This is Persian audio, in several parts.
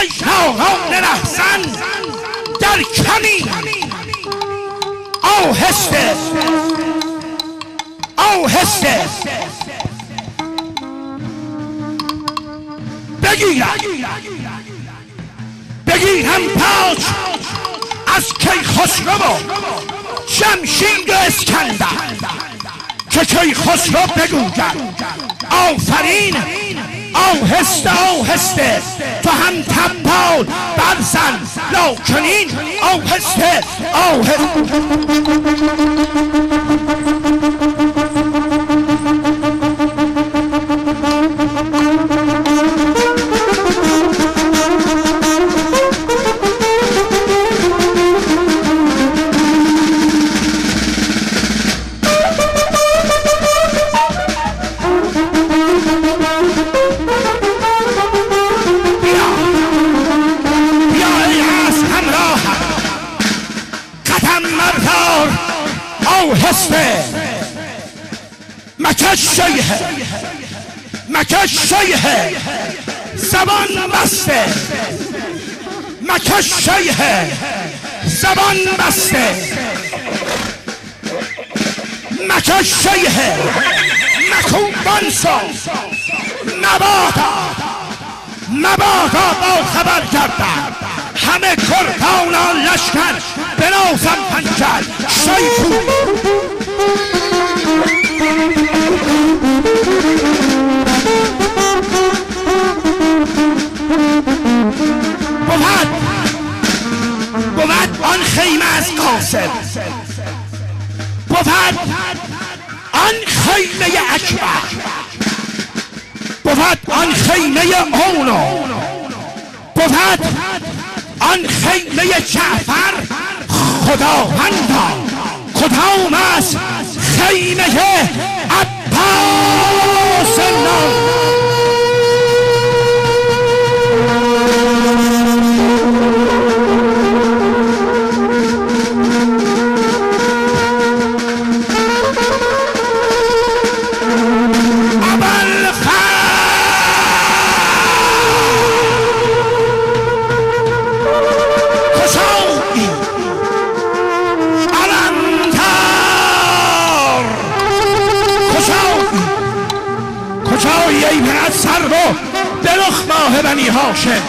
شیطانان رهزن در کمین آهسته آهسته بگیرم تاج از کیخسرو و جمشید اسکندر که کیخسرو بگوید آفرین آهسته آهسته تو هم تبال برزن لکن این آهسته آهسته مکش شیه زبان بسته مکش شیه زبان بسته مکش شیه مکوبان سو مبادا با خبر کردن همه کردان لشکر بنازم پنجر شیخو بود آن خیمه از قاسم بود آن خیمه اکبر بود آن خیمه اونو بود آن خیمه جعفر خداوندا کدام است خیمه عباس نام دلخ ماه بنی هاشم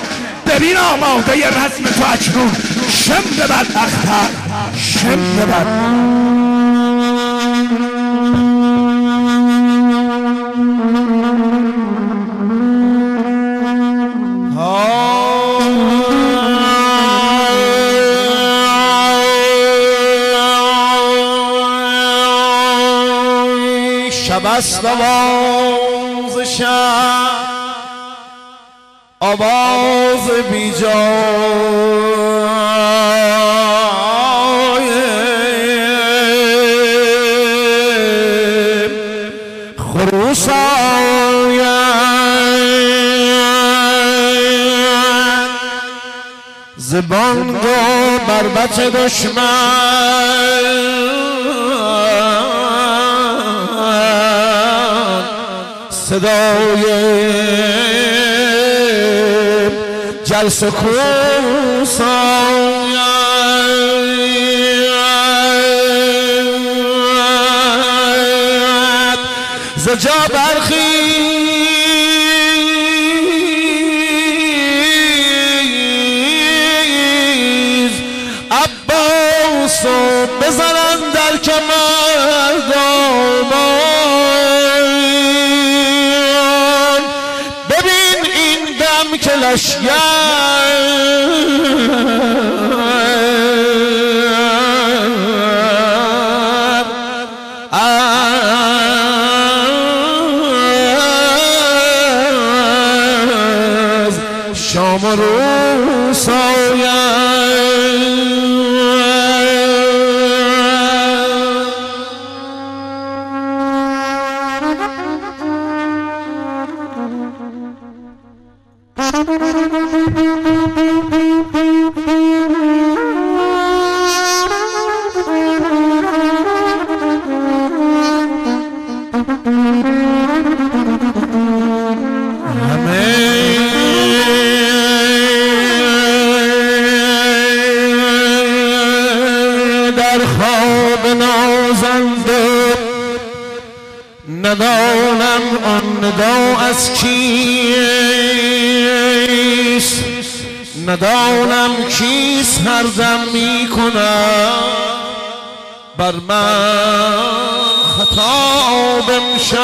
ببین آماده رزم تو اکنون شم ببر اختر شم ببر شب است آواز شب آواز بی جای خروس آید زبان گو بر بچه دشمن صدای جلس و کوس آید ز جا برخیز عباس و بزنن در کمر دامان ببین این دم که لشگر از شام و روس از کیست ندانم کیست هر دم می کنم بر من خطاب امشب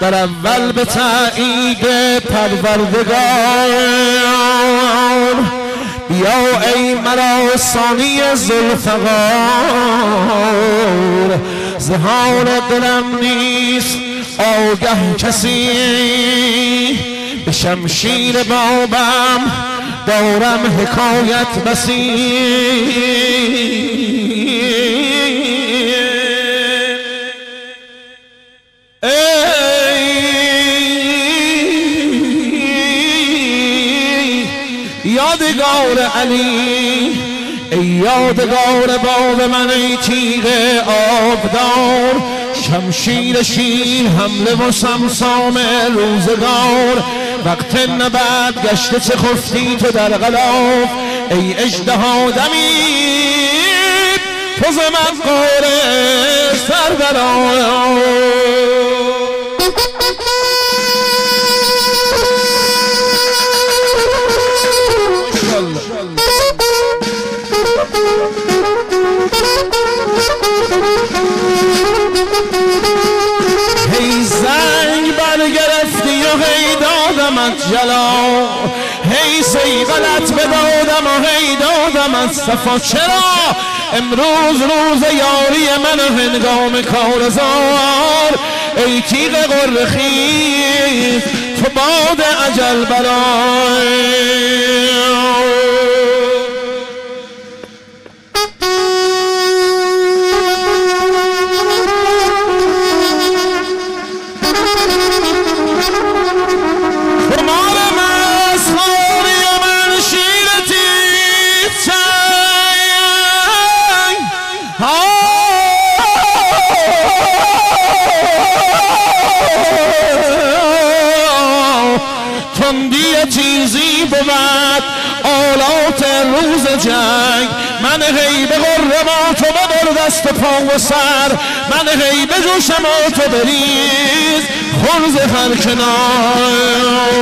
در اول به تایید پروردگار بیا ای مرا ثانی ذوالفقار ز حال دلم نیست آگه کسی به شمشیر بابم دارم حکایت بسی یادگار علی ای یادگار باب من ای تیغ آبدار شمشیر شیر حمله و سمسام روزگار وقت نبرد گشته چه خفتی تو در غلاف ای اژدها دمید تو ز مغار سر برآر هی زنگ برگرفتی و هی دادمت جلا هی صیقلت بدادم و هی دادمت صفا چرا امروز روز یاری من و هنگام کارزار ای تیغ قرخیز تو باد اجل برای چیزی بود آلات روز جنگ من هی به غرما تو ببر دست پا و سر من هی به جوشم تو بریز خرز هر کنار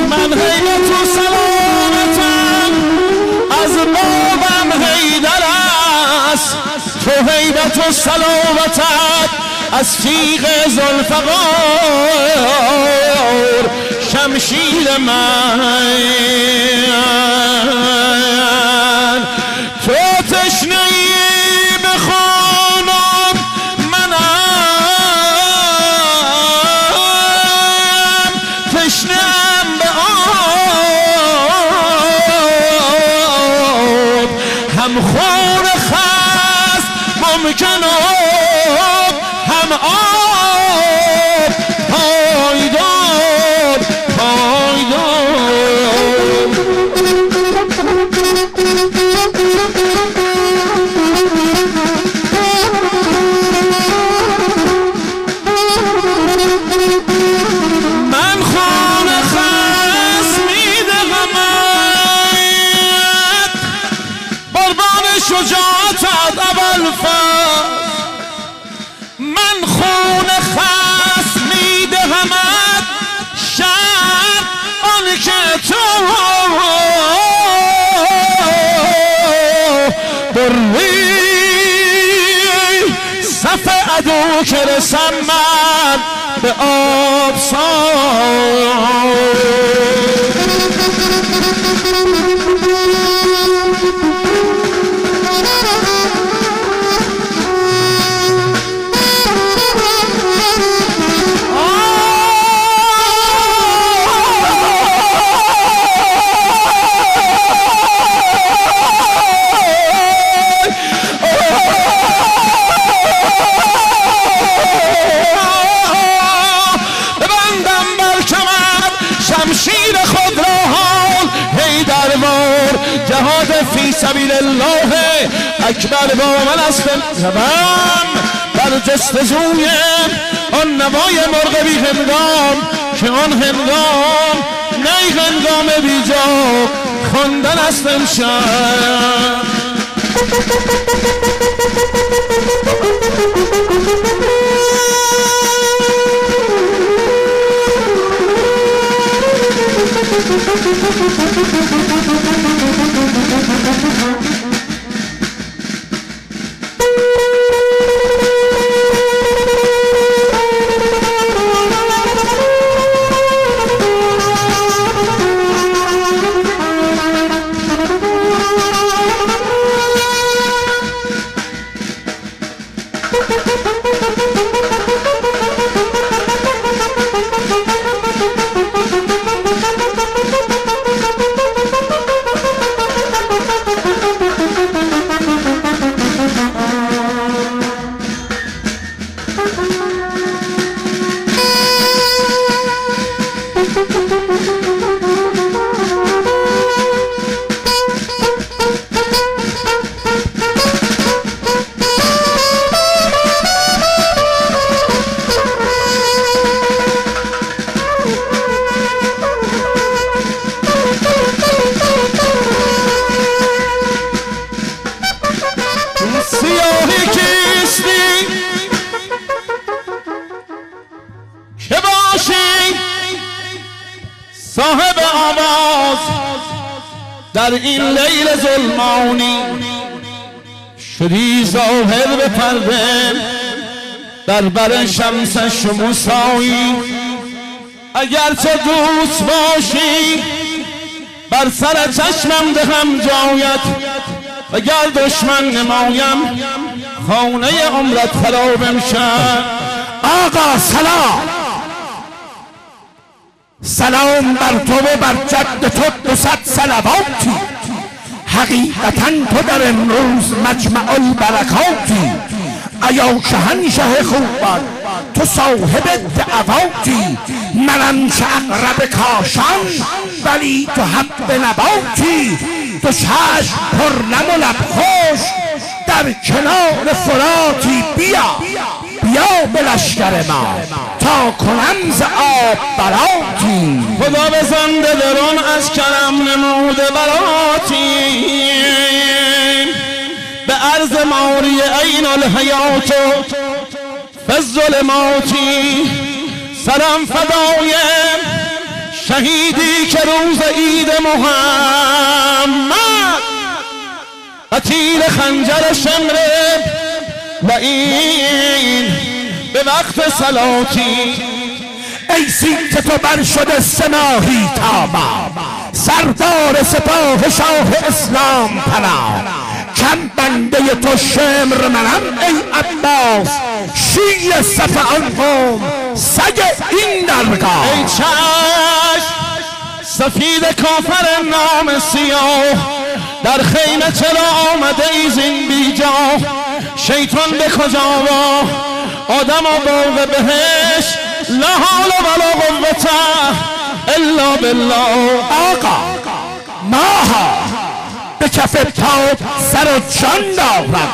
من هی به تو سلامتم از بابم حیدر است تو هیبت و سلامتت از تیغ ذوالفقار شمشیر من تو تشنه‌ای به خانم منم تشنه‌ام به آب هم خون خست ممکن هم آب پایدار من خون خست میدهمت قربان شجاعتت ابوالفضل من خون خست میدهمت شرط آن که تو بری صف عدو که رسم من به آبسار جهاد فی سبیل الله اکبر با من است روم بر در جستجوی آن نوای مرغ بی هنگام که آن هنگام نی هنگام بی جا خواندن است امشب. سیاهی کیستی که باشی صاحب آواز در این لیل ظلمانی، شدی ظاهر به پرده در بر شمس شموسایی. اگر چه دوست باشی بر سر چشمم دهم جایت، اگر دشمن نمایم خانه عمرت خراب امشب. آقا سلام بر تو و بر جد تو 200 صلواتی. حقیقتا تو در امروز مجمع البرکاتی. ایا شهنشه خوبان تو صاحب دعواتی. منم چه اقرب کاشان ولی تو حب نباتی. تو چشم پرنم و لب خوش در کنار فراتی. بیا به لشکر ما تا کنم ز آب براتی. خدا به زنده درون از کرم نموده براتی. به عرض ماری عین الحیات و فالظلماتی. سلام فدای شهیدی که روز عید محمد قتیل خنجر شمر لعین به وقت صلاتی. ای سیت تو بر شده سماهی تابا، سردار سپاه شاه اسلام پناه. کم بنده تو شمر منم ای عباس، شیر صف آن قوم سگ این درگاه. ای چشم سفید کافر نام سیاه، در خیمه چرا آمده ای زین بیجا؟ شیطان به کجا و آدم و باغ بهش، لا حول ولا قوة الا بالله. آقا ماها به کف تاب سر و جان دارم،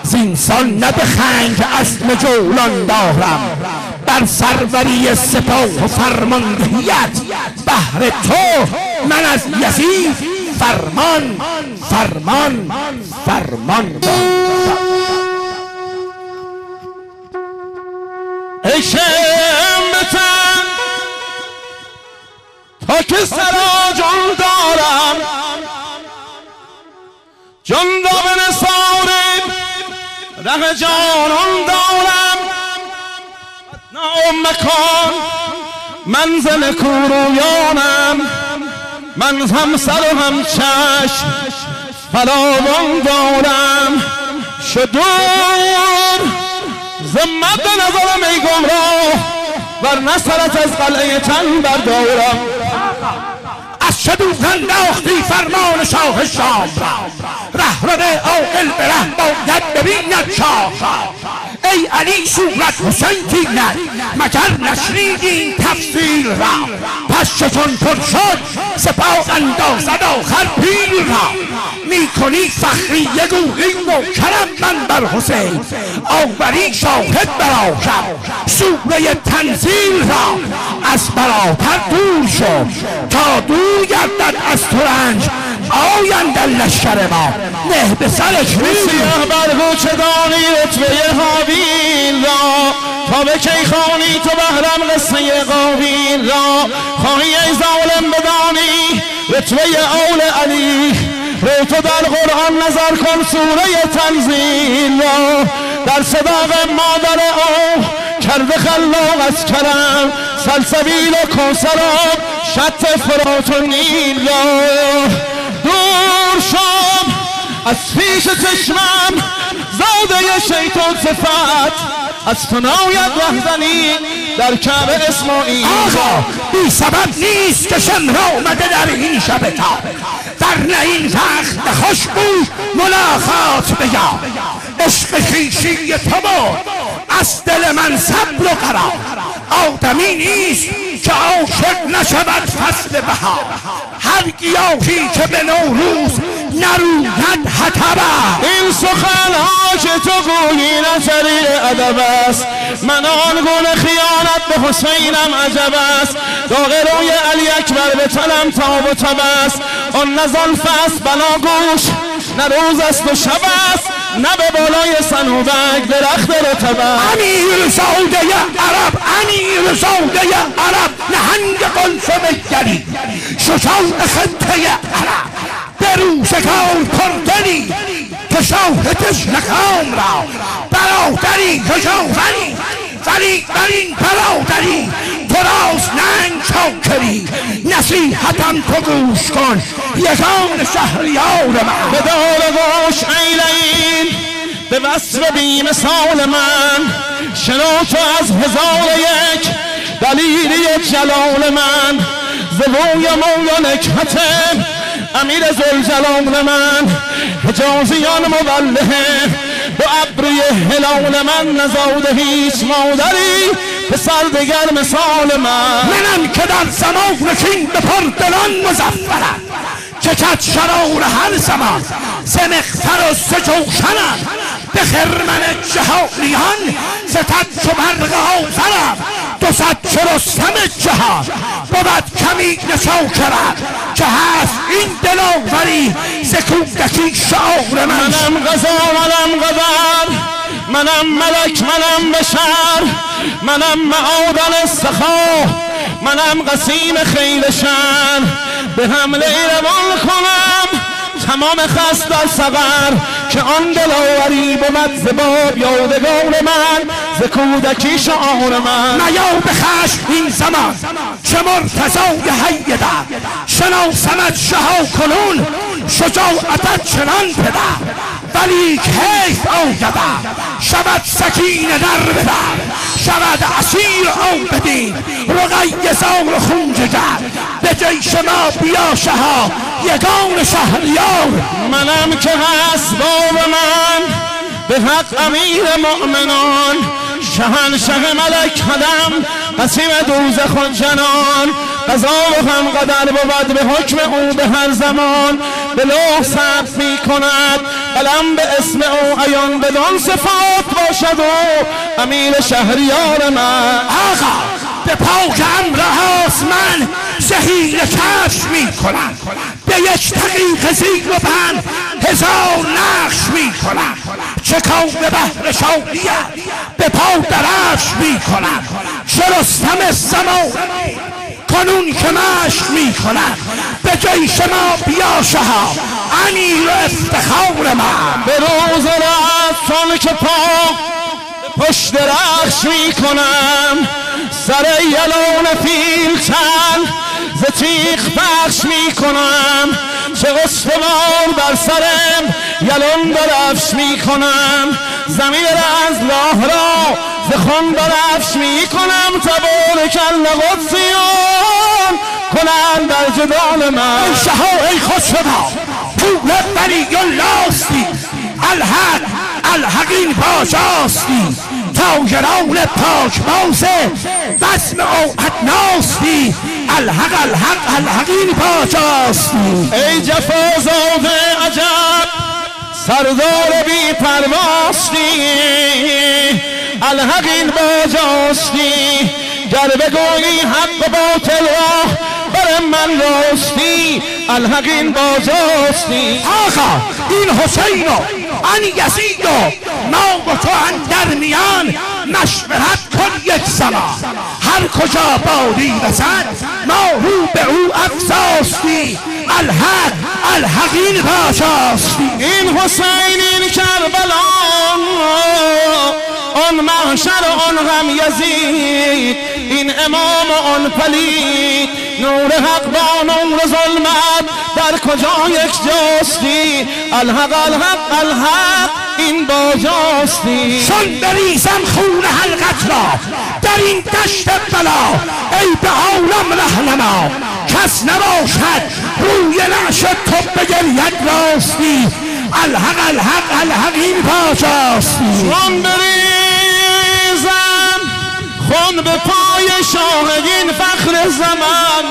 زینسان نه به خنگ اسم جولان دارم. بر سروری سپاه و فرماندهیت بهر تو من از یزید فرمان دارم. ای شم بتن تا که سرا جان دارم، جان را به نثار ره جانان دارم. نه مکان منزل کورویانم، من هم سر و هم چشم فراوان دارم. شدور زمت به نظرم ای گمراه، ورنه سرت از قلعه تن بردارم. از شدوغ انداختی فرمان شاه شام را، رهرو عاقل به ره باید ببیند شاه. ای علی صورت حسین گیرد مگر نشنیدی این تفصیل را؟ پس چون پر شد سپاه اندازد آخر پیل را. میکنی فخریه گویی نوکرم من بر حسین، آوری شاهد برآشم سوره تنزیل را. از براتر دور شد تا دور گردد از ترنج آیند لشکر ما، نه به سرش سیاه برگو چه دانی رتبه حابیل را، تا به کی خوانی تو بهرم قصه قابیل را. خواهی ای ظالم بدانی رتبه آل علی، رو تو در قرآن نظر کن سوره تنزیل را. در صداق مادر او کرده خلاق از کرم، سلسبیل و کوثراب شط فرات و نیل را. دور شد از پیش چشمم زاده شیطان صفت، از تو ناید رهزنی در کعبه اسماعیل. آقا بی سبب نیست که شمر آمده در این شب تا، در این وقت خوش بود ملاقات بیا. عشق خویشی تو بود از دل من صبر و قرار، آدمی نیست که عاشق نشود فصل بهار. هر گیاهی که به نوروز نروید حطب، این سخنها که تو گویی نظری ادب است. من آن گونه خیانت به حسینم عجب است. داغ روی علی اکبر به تنم تاب و تب است. آن نزان فست بنا گوش نه روز است و شب است، نه به بالای صنوبک درخت رطب است. امیر زاده عرب، امیر زاده عرب، نهنگ قلزم گری، شجاع خطه عرب، به روزگار پردنی که شاهدش نکام را. برادری کجاوری ولی بر این برادری تو راست ننگ چاکری. نصیحتم تو گوش کن یگان شهریار من، به دار گوش ای لعین به وصف بی مثال من. شنو تو از هزار یک دلیلی جلال من، ز روی مولا نکهت امیر ذوالجلال من. حجازیان مبلهه به ابروی هلال من، نزاده هیچ مادری به سر دگر مثال من. منم که در زمان کین به پردلان مظفرم، که کت شرار هر زمان زمختر و سجوشنم. به خرمن جهانیان ستد چو برق آذرم، 200 چو رستم جهان بود کمی نچاکرم. که هست این دلاوری ز کودکی شعار من. منم قضا منم قدر، منم ملک منم بشر، منم معادن سخا، منم قسیم خیل شن. به حمله روان کنم تمام خست در سقر، که آن دلاوری بود ز باب یادگار من، ز کودکی شعار من. نیا به خشم این زمان چه مرتضای حیدم، شناسمت شها کنون شجاعتت چنان پدر. ولی حیف آیدم شود سکینه در بدر، شود اسیر عابدین رقیه زار خون جگر. به جیش ما بیا شها یگان شهریار. منم که هست باب من به حق امیر مؤمنان، شهنشه ملک خدم قسیم دوزخ و جنان. قضا و هم قدر بود به حکم او به هر زمان، به لوح ثبت می کند قلم به اسم او عیان، بدان صفات باشد او امیر شهریار من. آقا به پاک امرهاست من زهیر کفش می کنم، به یک دقیقه زیر و بند 1000 نقش می کنم. چه کام بحر شاهیت به پا درفش می کنم، چه رستم زمان کنون که مشق می کنم. به جیش ما بیا شها امیر افتخار من. به روز رفتان که پا پشت رخش می کنم، سر یلون پیلتن ز تیغ بخش می کنم. چه استوار بر سرم یلون برفش می کنم، زمین از لاه را ز خون برفش می کنم. تبارک القدسیان کنند در جدال من. ای شها ای خسرو پول بری اللهستی الحق الحق این پاشاستی تاجران پاک بازه بزم او ادناستی الحق الحق الحق این پاشاستی ای جفازاده عجب سردار بی پرواستی الحق این باجاستی گر بگویی حق باطل را بر من راستی الحق این باجاستی آقا این حسین و آن یزید و ما و تو اندر میان مشورت کن یک زمان هر کجا بادی رسد ما رو به او افزاستی الحق الحق این پاشاستی این حسین این کربلا آن محشر آن غم یزید این امام آن پلید نور حق با نور ظلمت در کجا یک جاستی الحق الحق الحق این باجاستی چون بریزم خون حلقت را در این دشت بلا ای به عالم رهنما کس نباشد روی نعش تو بگرید راستی الحق الحق الحق این باجاستی چون بریزم خون به پای شاهدین فخر زمان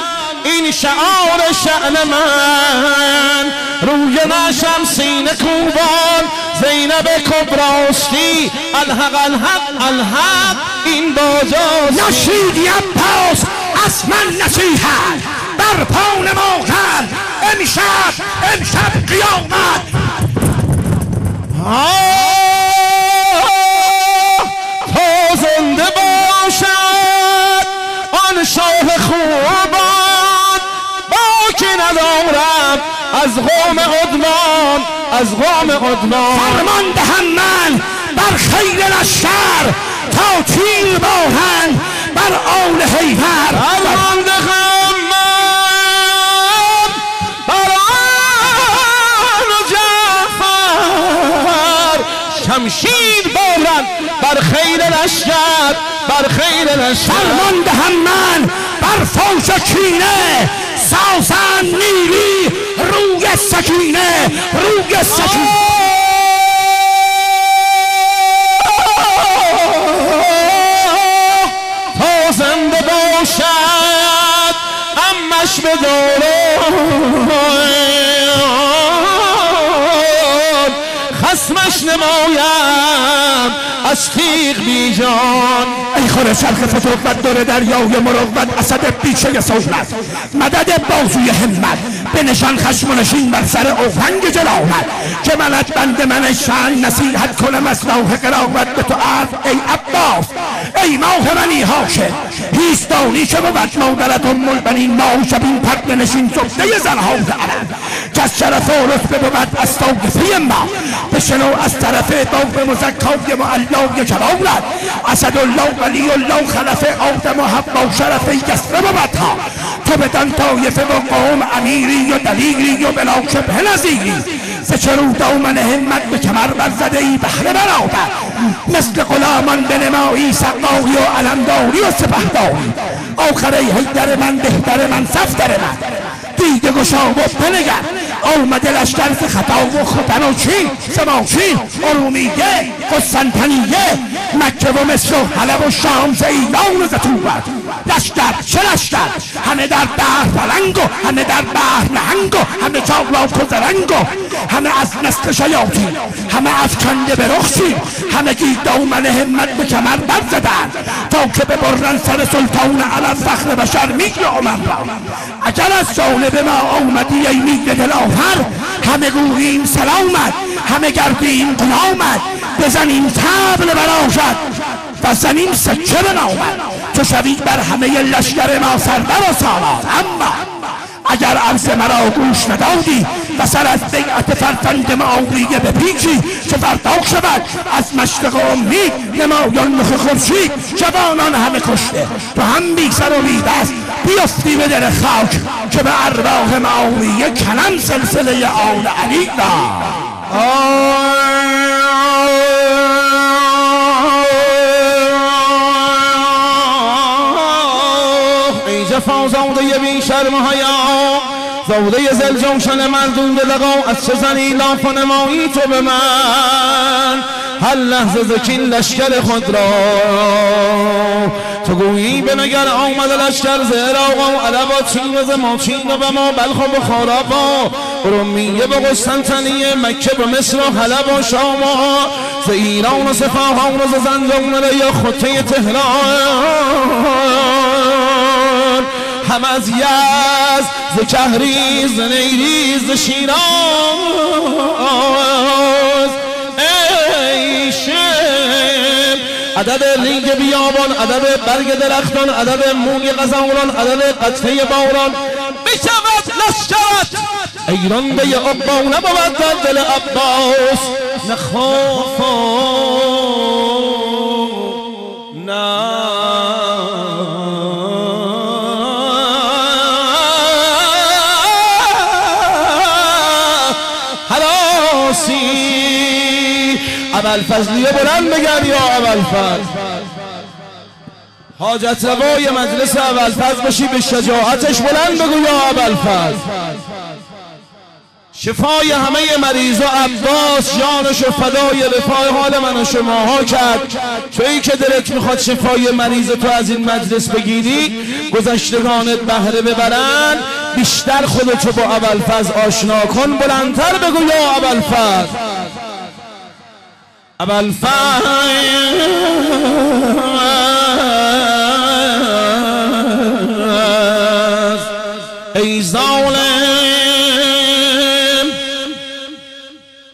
این شعار شأن من روی نشم سینه کوبان زینب کبراستی الحق الحق الحق این باجاستی نشیدی عباس از من نصیحت بر پا نما کرد امشب قیامت تا زنده باشد آن شاه خوبان باکی ندارم از قوم عدوان از قوم عدوان فرمان دهم من بر خیر لشکر تا تیر باهن بر آل حیدر فرمان دهم من بر آل جعفر شمشیر بارن بر خیر لشکر بر خیر لشکر فرمان دهم من بر فوج کینه سازن نیلی روی سکینه روی سکینه تا زنده باشد امش به دوران خصمش نمایم از تیغ بی جان ای خور چرخ فتوقت دور دریای مروت اسد بیچه سولت مدد بازوی همت به نشان خشم و نشین بر سر اوفنگ جلالت که منت بند من شان نصیحت کنم از لوح قرامت به تو عرض ای عباس ای ماه منی هاشم هیستانی که بود مادرت ام البنین ماه شبین پرد نشین زبده زنها زعرم که از شرف و رتبه بود از توقفی ما بشنو از طرف باغ مزکای معلای جلالت اسدالله ولی الله خلف آدم و حوا شرف یسرب بود ها تو بدان طایفه و قوم امیری و دلیری و بلا شبه نظیری ز چرو دامن همت به کمر برزده ای بهره برادر مثل غلامان بنمایی سقایی و علمداری و سپهداری آخر ای حیدر من بهتر من صفدر من دیده گشا و بنگر آمده لشکر ز خطا و ختن و چین سماچین ارومیه قسطنطنیه مکه و مصر و حلب و شام ز ایلان و ز توبت لشکر چه لشکر همه در بحر پلنگ و همه در بحر نهنگ و همه چالاک و زرنگ و همه از نسل شیاطین همه افکنده به رخشی همگی دامن همت به کمر برزدن تا که ببرن سر سلطان علی فخر بشر میر آمد را اگر از جانب ما آمدی ای میر دلاور همه گوییم سلامت همه گردیم غلامت بزنیم طبل براشد و زنیم سکه بنامد تو شوید بر همه لشکر ما سردر و سالار اما اگر عرض مرا گوش ندادی و سر از بیعت فرزند معاویه بپیچی چه فردا شود از مشرق امید نمایان مخ خورشید جوانان همه کشته تو هم بی سر و بی دست بیفتی به دل خاک که به ارواح معاویه کنم سلسله آل علی را ای جفا زاده بی شرم و حیا زاده زل جوشن مردود لقا از چه زنی لاف نمایی تو به من هر لحظه زکین لشکر خود را تو گویی بنگر آمد لشکر ز عراق و عرب و چین و ز ماچین و ما بلخ و بخارا و رومیه و قسطنطنیه مکه و مصر و حلب و شام ز ایران و صفاهان و ز زنجان یا خطه تهران هم از یزد ز کهریز ز نیریز ز شیراز ای شم عدد رینگ بیابان عدد برگ درختان عدد موی غزالان عدد قطره باران بشود لشکرت ایران به عقبا نبود در دل عباس نخاف نه ابوالفضلیه بلند بگن یا ابوالفضل حاجت روای مجلس ابوالفضل بشی به شجاعتش بلند بگو یا ابوالفضل شفای همه مریضا عباس جانش و فدای رفای حال من و شماها کرد تویی که دلت میخواد شفای مریض تو از این مجلس بگیری گذشتگانت بهره ببرن بیشتر خودتو با ابوالفضل آشنا کن بلندتر بگو یا ابوالفضل ابوالفضل ای ظالم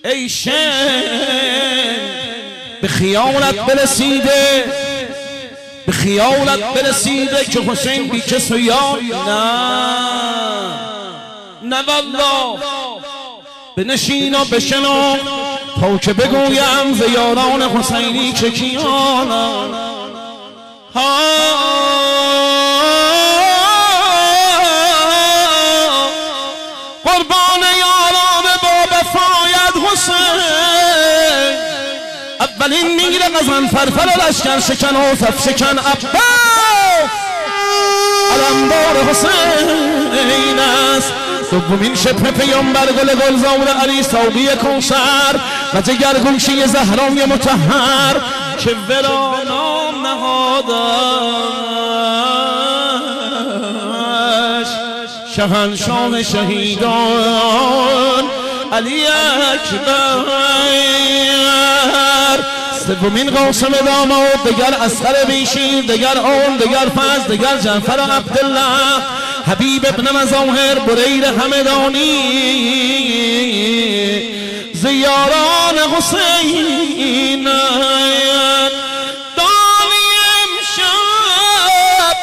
ای شم به خیالت برسیده به خیالت برسیده که حسین بی کس و یار نه والله بنشین و بشنو تا که بگویم ز یاران حسینی که کیانم قربان یاران با وفایت حسین اولین میر غضنفر فر لشکر شکن و صف شکن عباس علمدار حسین است دومین شبه پیامبر گل گلزار علی ساقی کوثر و جگرگوشی زهرای مطهر که ورا نام نهادش شهنشاه شهیدان علی اکبر سومین قاسم داماد دگر اصغر بیشیر دگر اون دگر فضل دگر جعفر عبدالله حبیب ابن مظاهر بریر همدانی زیاران حسین دانی امشب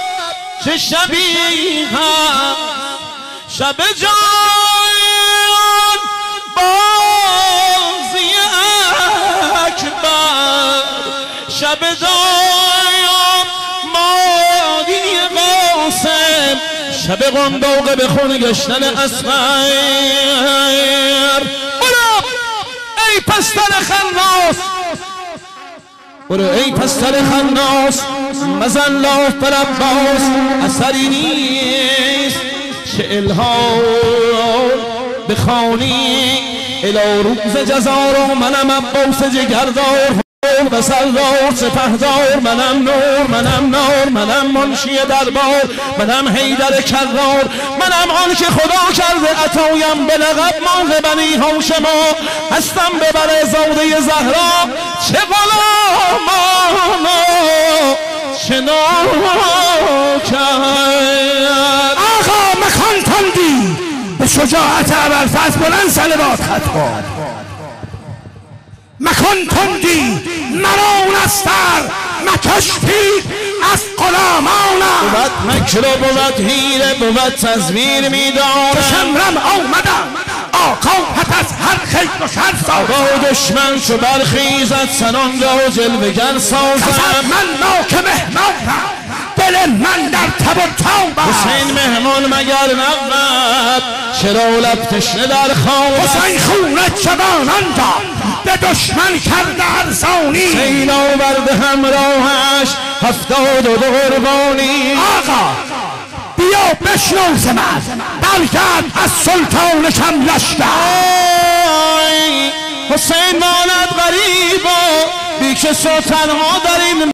چه شبی هم شب جان بازی اکبر شب جان مادی قاسم شب قنداق به خون گشتن اصغر برو ای پستر خناس برو ای پستر خناس مزن لاف بر عباس اثری نیست چه الهام بخوانی الی روز جزا رو منم عباس جگردار و سردار سپهدار منم نور منم نار منم منشی دربار منم حیدر کرار منم آن که خدا کرده عطایم به لقب ماه بنی هاشما هستم به بر زاده زهرا چه غلامانا چه ناکر آقا مکان تندی به شجاعت ابوالفضل بلند صلوات خطاب مکان تندی مران استر مکش پیر از غلامانم بود مکر و بود حیله بود تزویر میدانم که شمرم آمدم آقا پت از هر خیر و شر سازم با دشمن چو برخیزد سنان را جلوگر سازم من ناک مهمانم دل من در تب و تاب حسین مهمان مگر نبود چرا لب تشنه در خواب حسین خون جوانان را به دشمن کرده ارزانی سیل آورده همراهش 72 قربانی آقا بیا بشنو ز من برگرد از سلطان کم لشکر حسین ماند غریب و بیکس و تنها در این